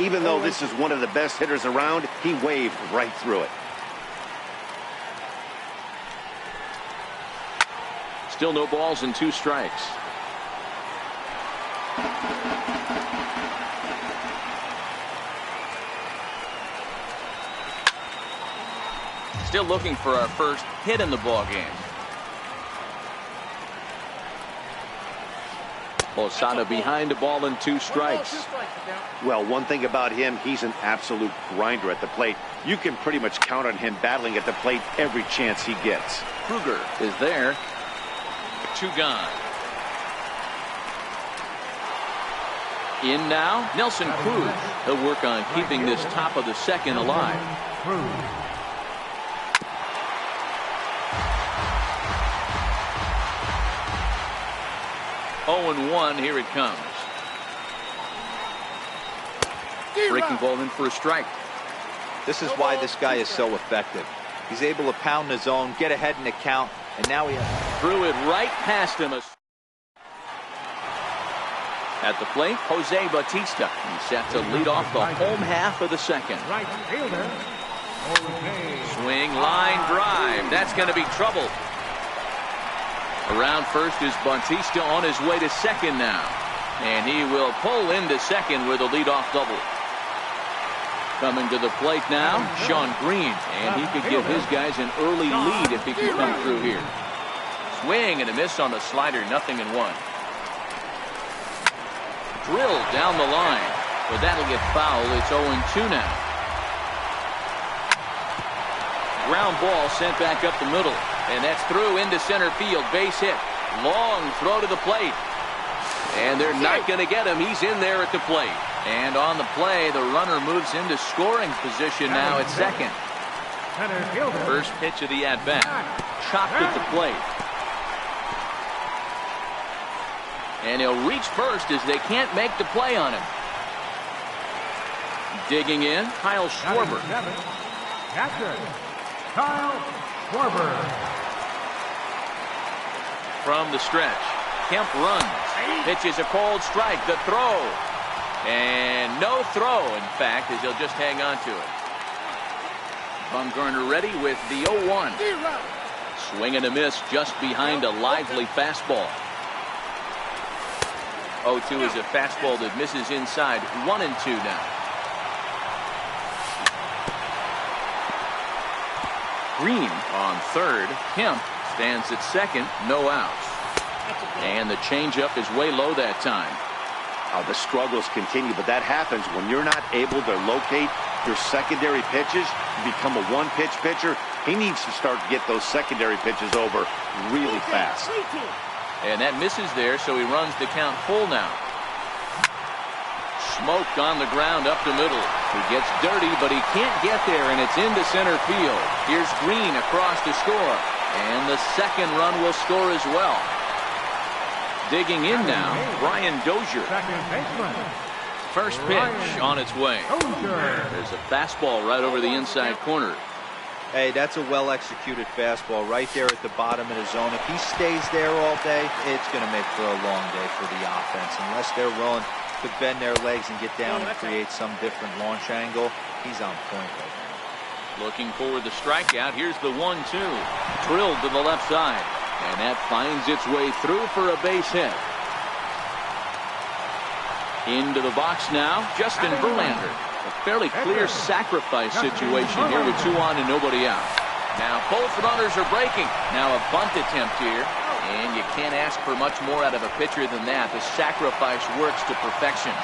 Even though this is one of the best hitters around, he waved right through it. Still no balls and 2 strikes. Still looking for our first hit in the ball game. Posada behind the ball and 2 strikes. Well, one thing about him, he's an absolute grinder at the plate. You can pretty much count on him battling at the plate every chance he gets. Kruger is there. 2 gone. In now, Nelson Cruz. He'll work on keeping this top of the second alive. 0-1, here it comes. Breaking ball in for a strike. This is why this guy is so effective. He's able to pound the zone, get ahead in the count, and now he threw it right past him. At the plate, Jose Bautista. He's set to lead off the home half of the second. Right fielder. Swing, line drive. That's going to be trouble. Around first is Bautista on his way to second now. And he will pull into second with a leadoff double. Coming to the plate now, Sean Green. And he could give his guys an early lead if he can come through here. Swing and a miss on the slider, 0-1. Drilled down the line. But that'll get foul. It's 0-2 now. Ground ball sent back up the middle. And that's through into center field. Base hit. Long throw to the plate. And they're not going to get him. He's in there at the plate. And on the play, the runner moves into scoring position now at second. First pitch of the at-bat. Chopped at the plate. And he'll reach first as they can't make the play on him. Digging in, Kyle Schwarber. Catcher, Kyle Schwarber. From the stretch, Kemp runs. Pitches a cold strike. The throw. And no throw, in fact, as he'll just hang on to it. Bumgarner ready with the 0-1. Swing and a miss just behind a lively fastball. 0-2 is a fastball that misses inside. 1-2 now. Green on third. Kemp stands at second. No outs. And the changeup is way low that time. The struggles continue, but that happens when you're not able to locate your secondary pitches. You become a one-pitch pitcher. He needs to start to get those secondary pitches over really fast. And that misses there, so he runs the count full now. Smoke on the ground up the middle. He gets dirty, but he can't get there, and it's into center field. Here's Green across to score. And the second run will score as well. Digging in now, Brian Dozier. First pitch on its way. There's a fastball right over the inside corner. Hey, that's a well-executed fastball right there at the bottom of the zone. If he stays there all day, it's going to make for a long day for the offense. Unless they're willing to bend their legs and get down and create some different launch angle, he's on point right now. Looking for the strikeout. Here's the 1-2. Drilled to the left side. And that finds its way through for a base hit. Into the box now, Justin Verlander. A fairly clear sacrifice situation here with 2 on and nobody out. Now both runners are breaking. Now a bunt attempt here. And you can't ask for much more out of a pitcher than that. The sacrifice works to perfection.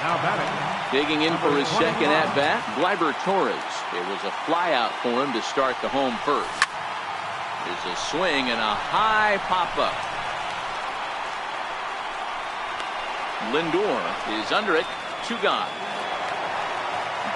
Now batting. Digging in for his second at-bat, Gleyber Torres. It was a flyout for him to start the home first. There's a swing and a high pop-up. Lindor is under it. 2 gone.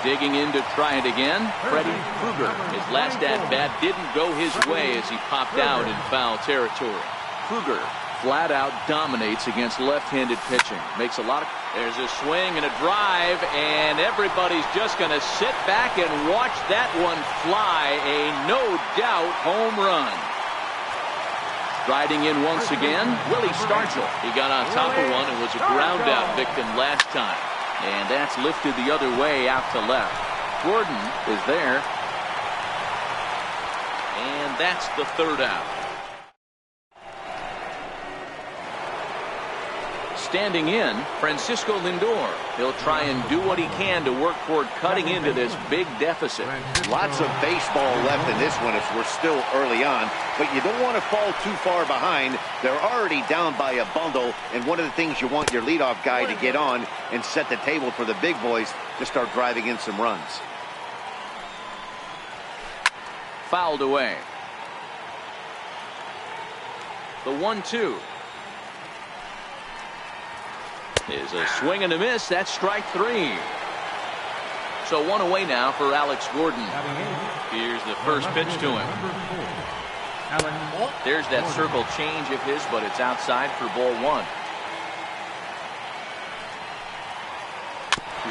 Digging in to try it again, Freddie Kruger. His last at-bat didn't go his way as he popped out in foul territory. Kruger flat out dominates against left-handed pitching. Makes a lot of... There's a swing and a drive, and everybody's just going to sit back and watch that one fly. A no-doubt home run. Riding in once again, Willie Stargell. He got on top of one and was a ground-out victim last time. And that's lifted the other way out to left. Gordon is there. And that's the third out. Standing in, Francisco Lindor. He'll try and do what he can to work toward cutting into this big deficit. Lots of baseball left in this one as we're still early on, but you don't want to fall too far behind. They're already down by a bundle, and one of the things you want your leadoff guy to get on and set the table for the big boys to start driving in some runs. Fouled away. The 1-2. Is a swing and a miss. That's strike 3. So one away now for Alex Gordon. Here's the first pitch to him. There's that circle change of his, but it's outside for ball 1.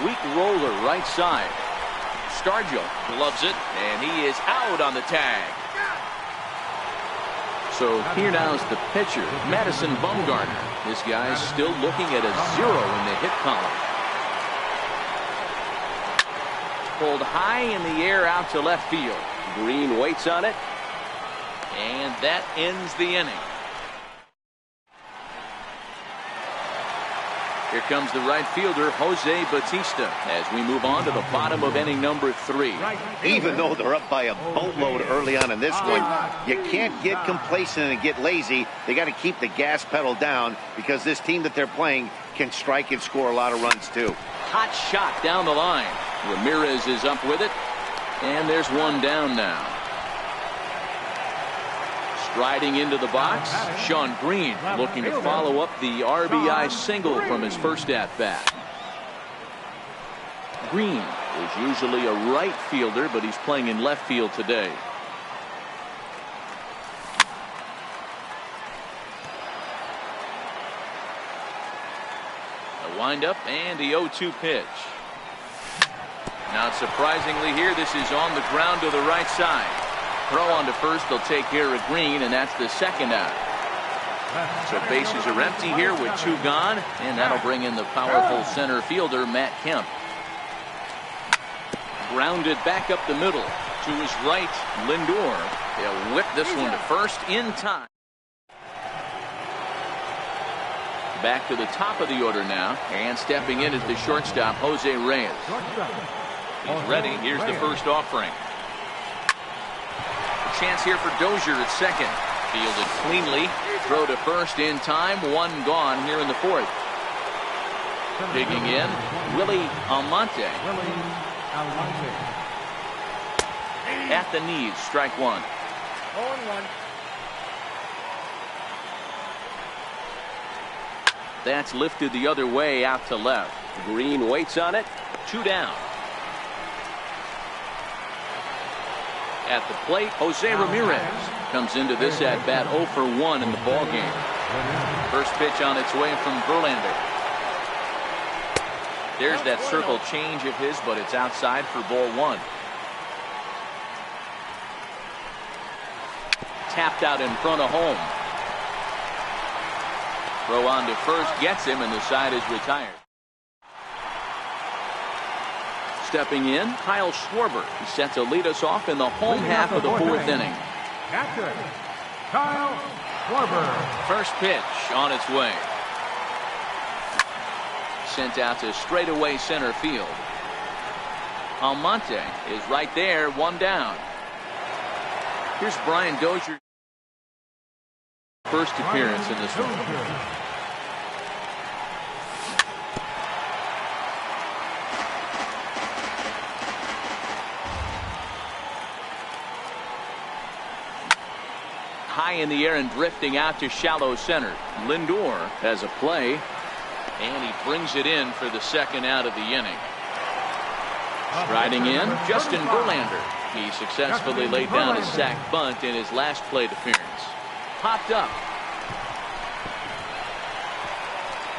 Weak roller right side. Stargell gloves it, and he is out on the tag. So here now's the pitcher, Madison Bumgarner. This guy's still looking at a 0 in the hit column. Pulled high in the air out to left field. Green waits on it. And that ends the inning. Here comes the right fielder, Jose Bautista, as we move on to the bottom of inning number 3. Even though they're up by a boatload early on in this one, you can't get complacent and get lazy. They got to keep the gas pedal down because this team that they're playing can strike and score a lot of runs too. Hot shot down the line. Ramirez is up with it, and there's one down now. Striding into the box, Sean Green looking to follow up the RBI single from his first at-bat. Green is usually a right fielder, but he's playing in left field today. A windup and the 0-2 pitch. Not surprisingly here, this is on the ground to the right side. Throw on to first, they'll take care of Green, and that's the second out. So bases are empty here with 2 gone, and that'll bring in the powerful center fielder, Matt Kemp. Grounded back up the middle to his right, Lindor. He'll whip this one to first in time. Back to the top of the order now, and stepping in is the shortstop, Jose Reyes. He's ready. Here's the first offering. Chance here for Dozier at second. Fielded cleanly. Throw to first in time. 1 gone here in the 4th. Digging in, Willie Almonte. At the knees, strike 1. 0-1. That's lifted the other way out to left. Green waits on it. 2 down. At the plate, Jose Ramirez comes into this at bat 0 for 1 in the ball game. First pitch on its way from Verlander. There's that circle change of his, but it's outside for ball 1. Tapped out in front of home. Throw on to first, gets him, and the side is retired. Stepping in, Kyle Schwarber. He's set to lead us off in the home half of the 4th inning. Captain, Kyle Schwarber. First pitch on its way. Sent out to straightaway center field. Almonte is right there, 1 down. Here's Brian Dozier. First appearance in this one. High in the air and drifting out to shallow center. Lindor has a play, and he brings it in for the second out of the inning. Striding in, Justin Verlander. He successfully laid down a sac bunt in his last plate appearance. Popped up.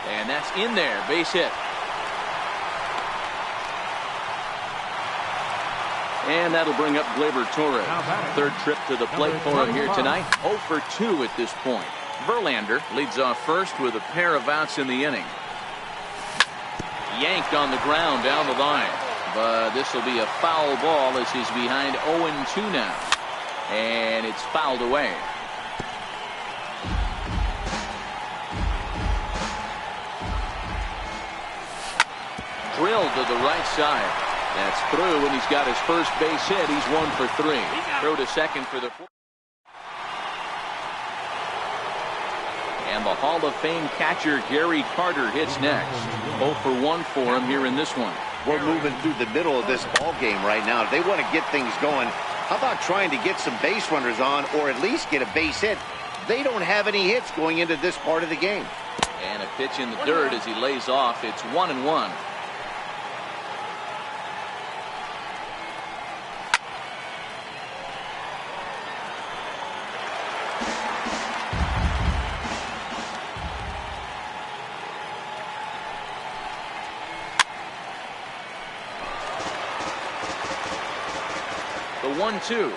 And that's in there, base hit. And that'll bring up Gleyber Torres. 3rd trip to the plate for him here tonight. 0 for 2 at this point. Verlander leads off first with a pair of outs in the inning. Yanked on the ground down the line. But this will be a foul ball as he's behind 0-2 now. And it's fouled away. Drilled to the right side. That's through, and he's got his first base hit. He's 1 for 3. Throw to second for the fourth. And the Hall of Fame catcher Gary Carter hits next. 0 for 1 for him here in this one. We're moving through the middle of this ball game right now. If they want to get things going, how about trying to get some base runners on or at least get a base hit? They don't have any hits going into this part of the game. And a pitch in the dirt as he lays off. It's 1-1. The 1-2.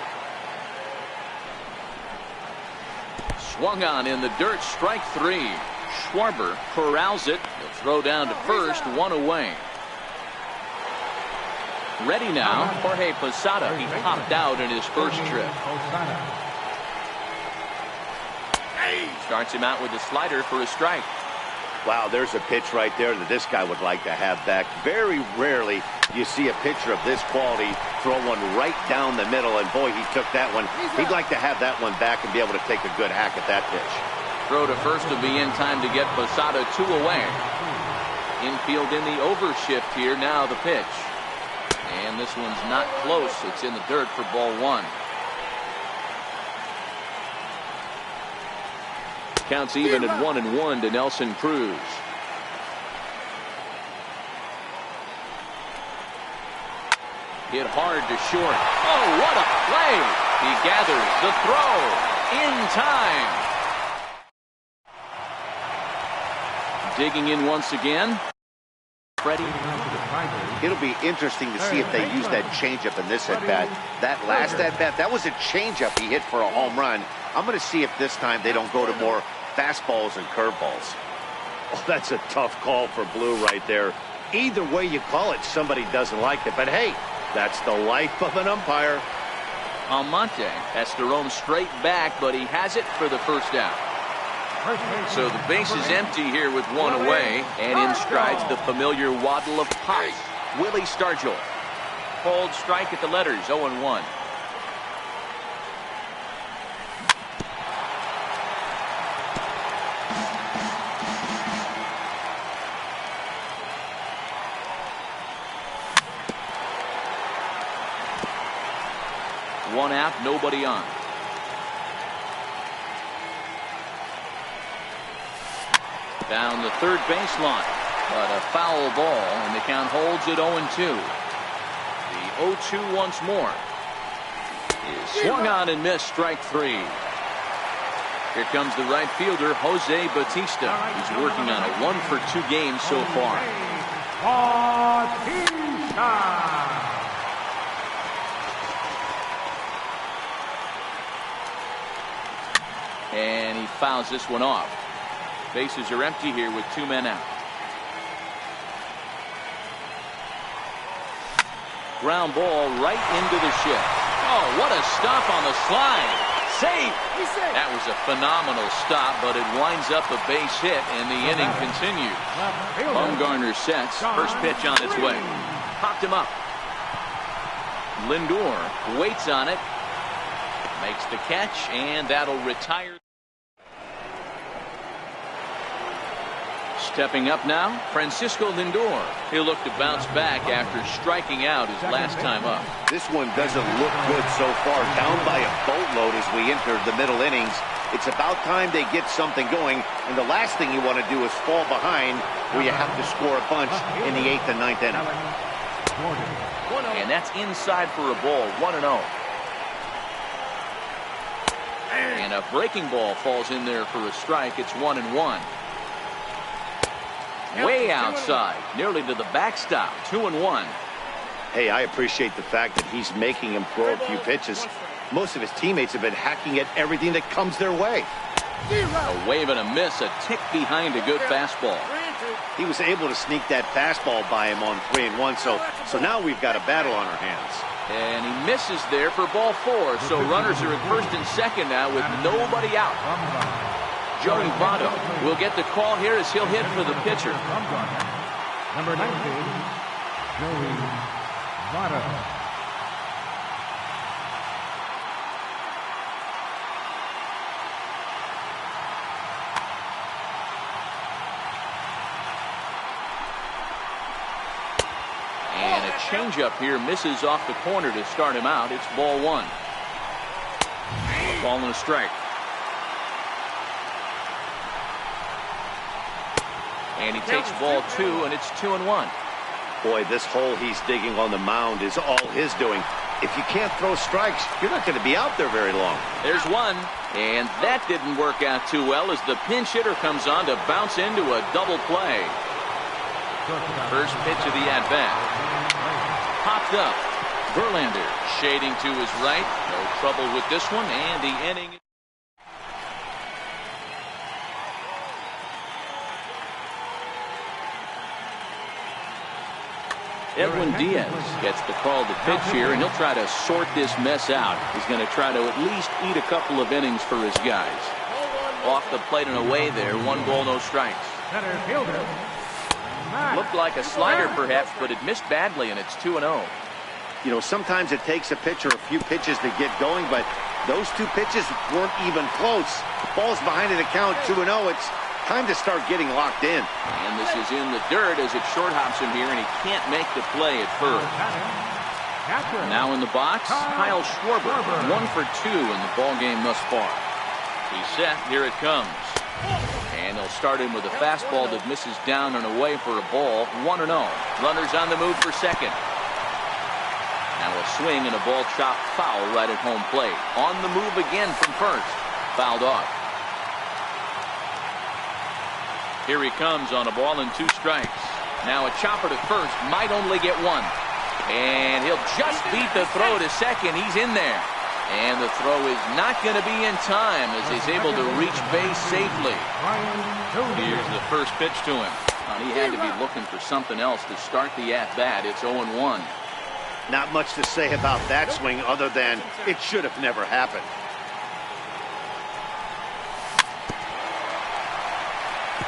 Swung on in the dirt, strike 3. Schwarber corrals it. He'll throw down to first, 1 away. Ready now, Jorge Posada. He popped out in his first trip. Starts him out with a slider for a strike. Wow, there's a pitch right there that this guy would like to have back. Very rarely you see a pitcher of this quality throw one right down the middle, and boy, he took that one. He'd like to have that one back and be able to take a good hack at that pitch. Throw to first will be in time to get Posada 2 away. Infield in the overshift here. Now the pitch. And this one's not close. It's in the dirt for ball 1. Counts even at 1-1 to Nelson Cruz. Hit hard to short. Oh, what a play! He gathers the throw in time. Digging in once again. Freddie. It'll be interesting to see if they use that changeup in this at-bat. That last at-bat, that was a changeup he hit for a home run. I'm going to see if this time they don't go to more fastballs and curveballs. Oh, that's a tough call for Blue right there. Either way you call it, somebody doesn't like it. But hey, that's the life of an umpire. Almonte has to roam straight back, but he has it for the first out. So the base is empty here with 1 away, and in strides the familiar waddle of pops. Willie Stargell. Cold strike at the letters, 0-1. One out, nobody on. Down the third baseline, but a foul ball, and the count holds at 0-2. The 0-2 once more is swung on and missed, strike 3. Here comes the right fielder, Jose Bautista. He's working on a 1 for 2 game so far. And he fouls this one off. Bases are empty here with 2 men out. Ground ball right into the shift. Oh, what a stop on the slide. Safe. That was a phenomenal stop, but it winds up a base hit, and the inning continues. Bumgarner sets. First pitch on its way. Popped him up. Lindor waits on it. Makes the catch, and that'll retire. Stepping up now, Francisco Lindor. He'll look to bounce back after striking out his last time up. This one doesn't look good so far. Down by a boatload as we enter the middle innings. It's about time they get something going, and the last thing you want to do is fall behind where you have to score a bunch in the 8th and 9th inning. And that's inside for a ball, 1-0. And a breaking ball falls in there for a strike. It's 1-1. Way outside, nearly to the backstop, 2-1. Hey, I appreciate the fact that he's making him throw a few pitches. Most of his teammates have been hacking at everything that comes their way. A wave and a miss, a tick behind a good fastball. He was able to sneak that fastball by him on 3-1, so now we've got a battle on our hands. And he misses there for ball 4, so runners are at first and second now with nobody out. Joey Votto will get the call here as he'll hit for the pitcher. Number 19, Joey Votto. And a changeup here misses off the corner to start him out. It's ball 1. A ball and a strike. And he takes ball 2, and it's 2-1. Boy, this hole he's digging on the mound is all his doing. If you can't throw strikes, you're not going to be out there very long. There's one, and that didn't work out too well as the pinch hitter comes on to bounce into a double play. First pitch of the at-bat. Popped up. Verlander shading to his right. No trouble with this one, and the inning. Edwin Diaz gets the call to pitch here, and he'll try to sort this mess out. He's going to try to at least eat a couple of innings for his guys. Off the plate and away there. 1 ball, no strikes. Center fielder. Looked like a slider perhaps, but it missed badly, and it's 2-0. You know, sometimes it takes a pitcher a few pitches to get going, but those 2 pitches weren't even close. Ball's behind in the count, 2-0. It's time to start getting locked in. And this is in the dirt as it short hops him here, and he can't make the play at first. Now in the box, Kyle Schwarber, 1 for 2 in the ball game thus far. He's set. Here it comes. And they'll start him with a fastball that misses down and away for a ball. 1-0. Runners on the move for second. Now a swing and a ball chopped foul right at home plate. On the move again from first. Fouled off. Here he comes on a ball and 2 strikes. Now a chopper to first. Might only get 1. And he'll just beat the throw to second. He's in there. And the throw is not going to be in time as he's able to reach base safely. Here's the first pitch to him. He had to be looking for something else to start the at-bat. It's 0-1. Not much to say about that swing other than it should have never happened.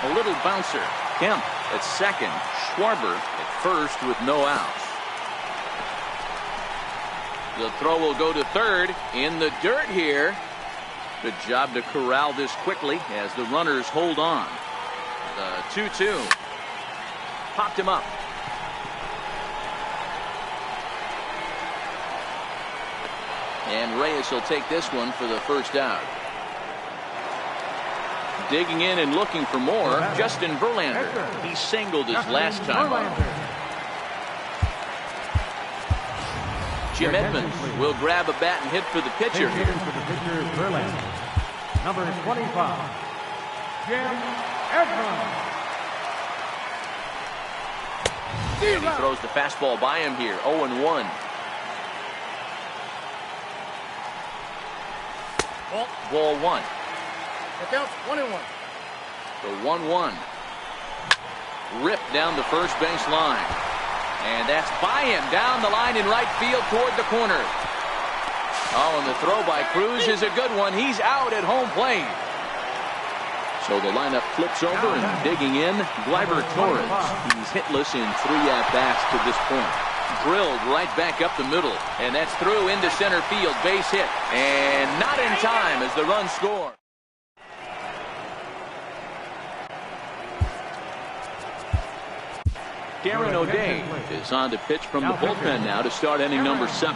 A little bouncer. Kemp at second. Schwarber at first with no outs. The throw will go to third. In the dirt here. Good job to corral this quickly as the runners hold on. The 2-2. Popped him up. And Reyes will take this one for the first out. Digging in and looking for more, Justin Verlander. He singled his last time out. Jim Edmonds will grab a bat and hit for the pitcher here. For the pitcher, Verlander. Number 25, Jim Edmonds. And he throws the fastball by him here. 0-1. Ball 1. It counts 1-1. The 1-1. Ripped down the first base line. And that's by him down the line in right field toward the corner. Oh, and the throw by Cruz is a good one. He's out at home plate. So the lineup flips over and digging in, Gleyber Torres. He's hitless in 3 at-bats to this point. Drilled right back up the middle, and that's through into center field. Base hit, and not in time as the run score. Darren O'Day is on to pitch from the bullpen now to start inning number 7.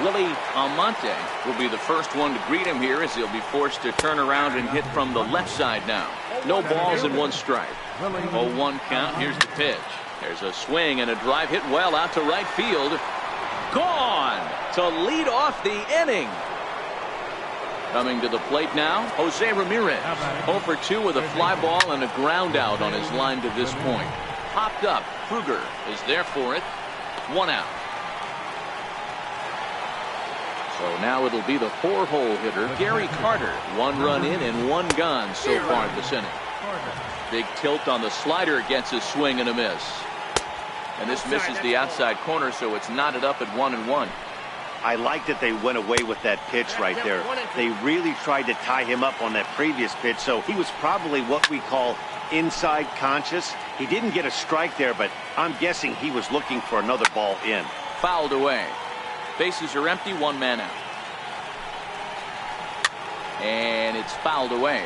Willie Almonte will be the first one to greet him here as he'll be forced to turn around and hit from the left side now. No balls and 1 strike. 0-1 count. Here's the pitch. There's a swing and a drive hit well out to right field. Gone to lead off the inning. Coming to the plate now, Jose Ramirez. 0 for 2 with a fly ball and a ground out on his line to this point. Popped up. Kruger is there for it. 1 out. So now it'll be the 4-hole hitter, Gary Carter. 1 run in and 1 gone so far this inning. Big tilt on the slider, gets a swing and a miss. And this misses the outside corner, so it's knotted up at 1-1. I like that they went away with that pitch right there. They really tried to tie him up on that previous pitch, so he was probably what we call inside conscious. He didn't get a strike there, but I'm guessing he was looking for another ball in. Fouled away. Bases are empty, one man out. And it's fouled away.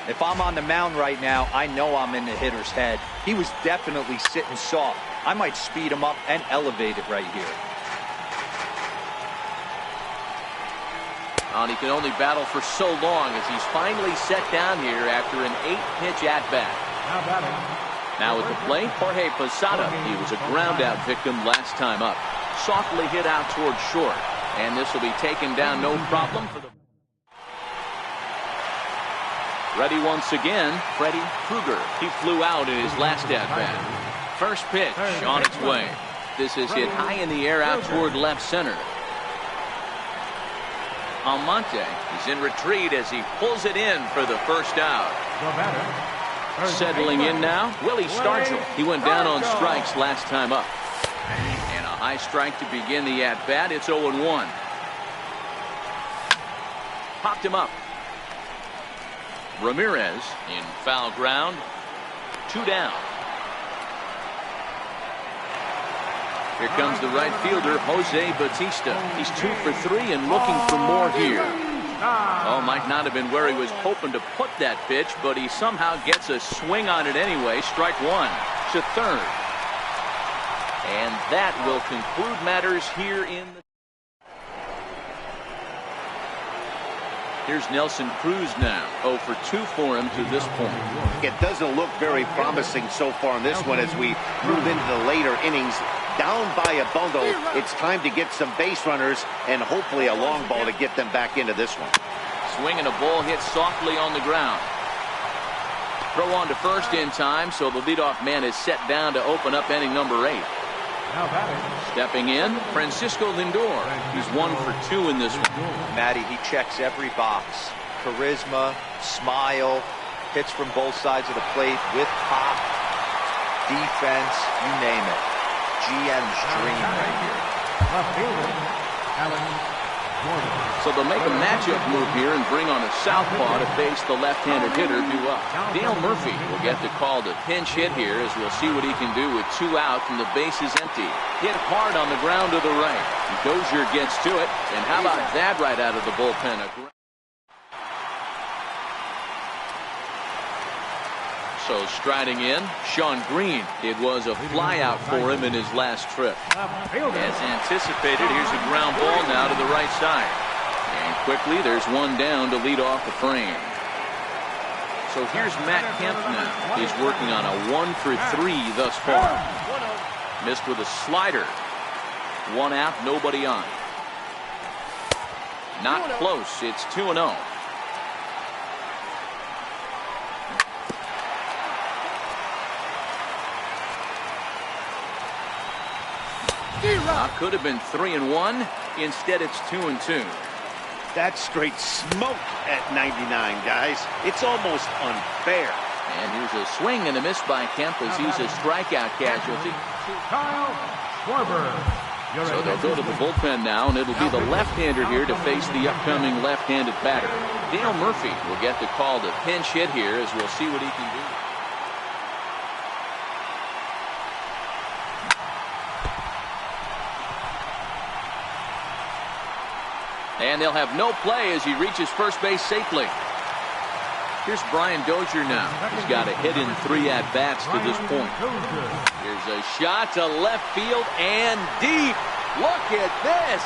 If I'm on the mound right now, I know I'm in the hitter's head. He was definitely sitting soft. I might speed him up and elevate it right here. And he can only battle for so long as he's finally set down here after an 8-pitch at-bat. Now at the plate, Jorge Posada. He was a ground-out victim last time up. Softly hit out towards short. And this will be taken down no problem for the... Ready once again, Freddy Krueger. He flew out in his last at-bat. First pitch on its way. This is hit high in the air out toward left center. Almonte is in retreat as he pulls it in for the first out. Settling in now, Willie Stargell. He went down on strikes last time up. And a high strike to begin the at-bat. It's 0-1. Popped him up. Ramirez in foul ground. 2 down. Here comes the right fielder, Jose Bautista. He's 2 for 3 and looking for more here. Oh, might not have been where he was hoping to put that pitch, but he somehow gets a swing on it anyway. Strike 1 to third. And that will conclude matters here in the... Here's Nelson Cruz now. 0 for 2 for him to this point. It doesn't look very promising so far in this one as we move into the later innings. Down by a bundle, it's time to get some base runners and hopefully a long ball to get them back into this one. Swing and a ball hit softly on the ground. Throw on to first in time, so the leadoff man is set down to open up inning number 8. Stepping in, Francisco Lindor. He's 1 for 2 in this one. Matty, he checks every box. Charisma, smile, hits from both sides of the plate with pop, defense, you name it. GM's dream right here. So they'll make a matchup move here and bring on a southpaw to face the left-handed hitter due up. Dale Murphy will get the call to pinch hit here as we'll see what he can do with 2 out and the base is empty. Hit hard on the ground to the right. Dozier gets to it, and how about that right out of the bullpen? So striding in, Sean Green. It was a flyout for him in his last trip. As anticipated, here's a ground ball now to the right side. And quickly, there's one down to lead off the frame. So here's Matt Kemp now. He's working on a 1 for 3 thus far. Missed with a slider. 1 out, nobody on. Not close. It's 2-0. Could have been 3-1. Instead, it's 2-2. That's straight smoke at 99, guys. It's almost unfair. And here's a swing and a miss by Kemp as he's a strikeout casualty. So they'll go to the bullpen now, and it'll be the left-hander here to face the upcoming left-handed batter. Dale Murphy will get the call to pinch hit here as we'll see what he can do. And they'll have no play as he reaches first base safely. Here's Brian Dozier now. He's got a hit in 3 at-bats to this point. Here's a shot to left field and deep. Look at this.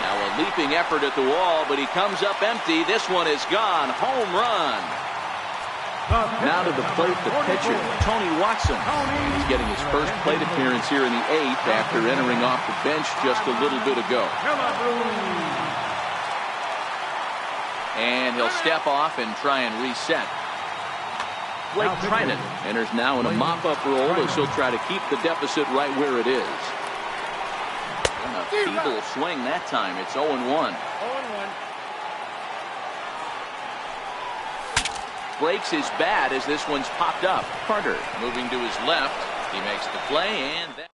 Now a leaping effort at the wall, but he comes up empty. This one is gone. Home run. Now to the plate, the pitcher, Tony Watson. He's getting his first plate appearance here in the 8th after entering off the bench just a little bit ago. And he'll step off and try and reset. Blake Trinan enters now in a mop-up role as he'll try to keep the deficit right where it is. And a feeble swing that time. It's 0-1. breaks his bat as this one's popped up. Carter moving to his left. He makes the play, and that.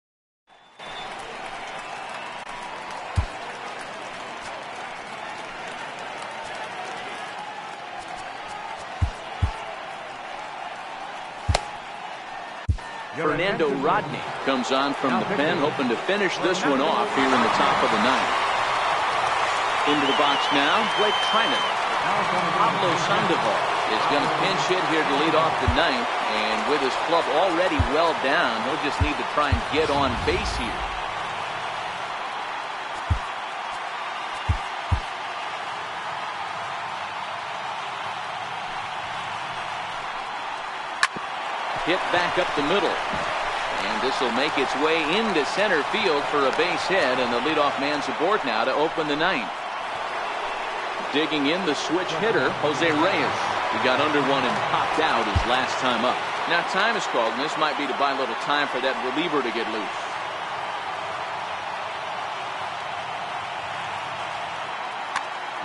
Fernando Rodney comes on from the pen, hoping to finish this one off here in the top of the ninth. Into the box now, Blake Trinan. Pablo Sandoval is going to pinch hit here to lead off the ninth, and with his club already well down, he'll just need to try and get on base here. Hit back up the middle. And this will make its way into center field for a base hit, and the leadoff man's aboard now to open the ninth. Digging in the switch hitter, Jose Reyes. He got under one and popped out his last time up. Now time is called, and this might be to buy a little time for that reliever to get loose.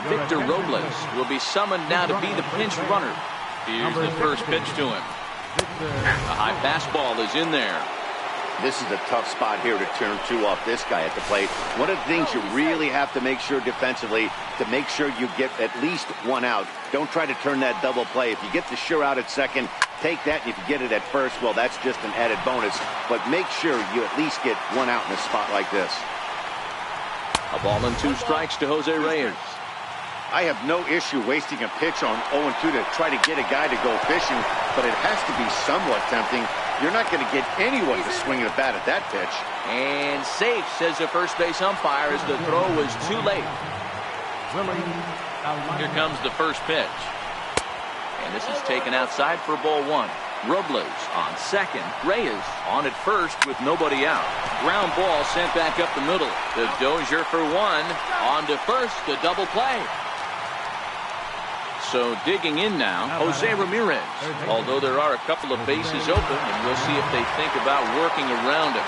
Victor Robles will be summoned now to be the pinch runner. Here's the first pitch to him. A high fastball is in there. This is a tough spot here to turn two off this guy at the plate. One of the things you really have to make sure defensively, to make sure you get at least one out. Don't try to turn that double play. If you get the sure out at second, take that. And if you get it at first, well, that's just an added bonus. But make sure you at least get one out in a spot like this. A ball and 2 strikes to Jose Reyes. I have no issue wasting a pitch on 0-2 to try to get a guy to go fishing, but it has to be somewhat tempting. You're not going to get anyone to swing a bat at that pitch. And safe, says the first base umpire, as the throw was too late. Here comes the first pitch. And this is taken outside for ball 1. Robles on second. Reyes on at first with nobody out. Ground ball sent back up the middle. The Dozier for 1. On to first, the double play. So digging in now, Jose Ramirez. Although there are a couple of bases open, and we'll see if they think about working around him.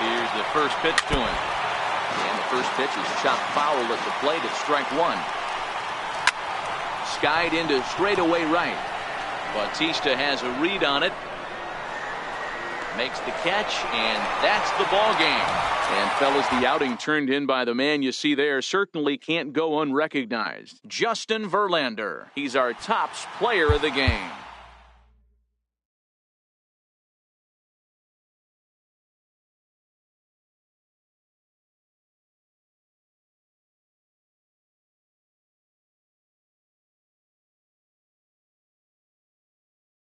Here's the first pitch to him. And the first pitch is chopped foul at the plate at strike 1. Skied into straightaway right. Bautista has a read on it. Makes the catch, and that's the ball game. And fellas, the outing turned in by the man you see there certainly can't go unrecognized. Justin Verlander. He's our tops player of the game.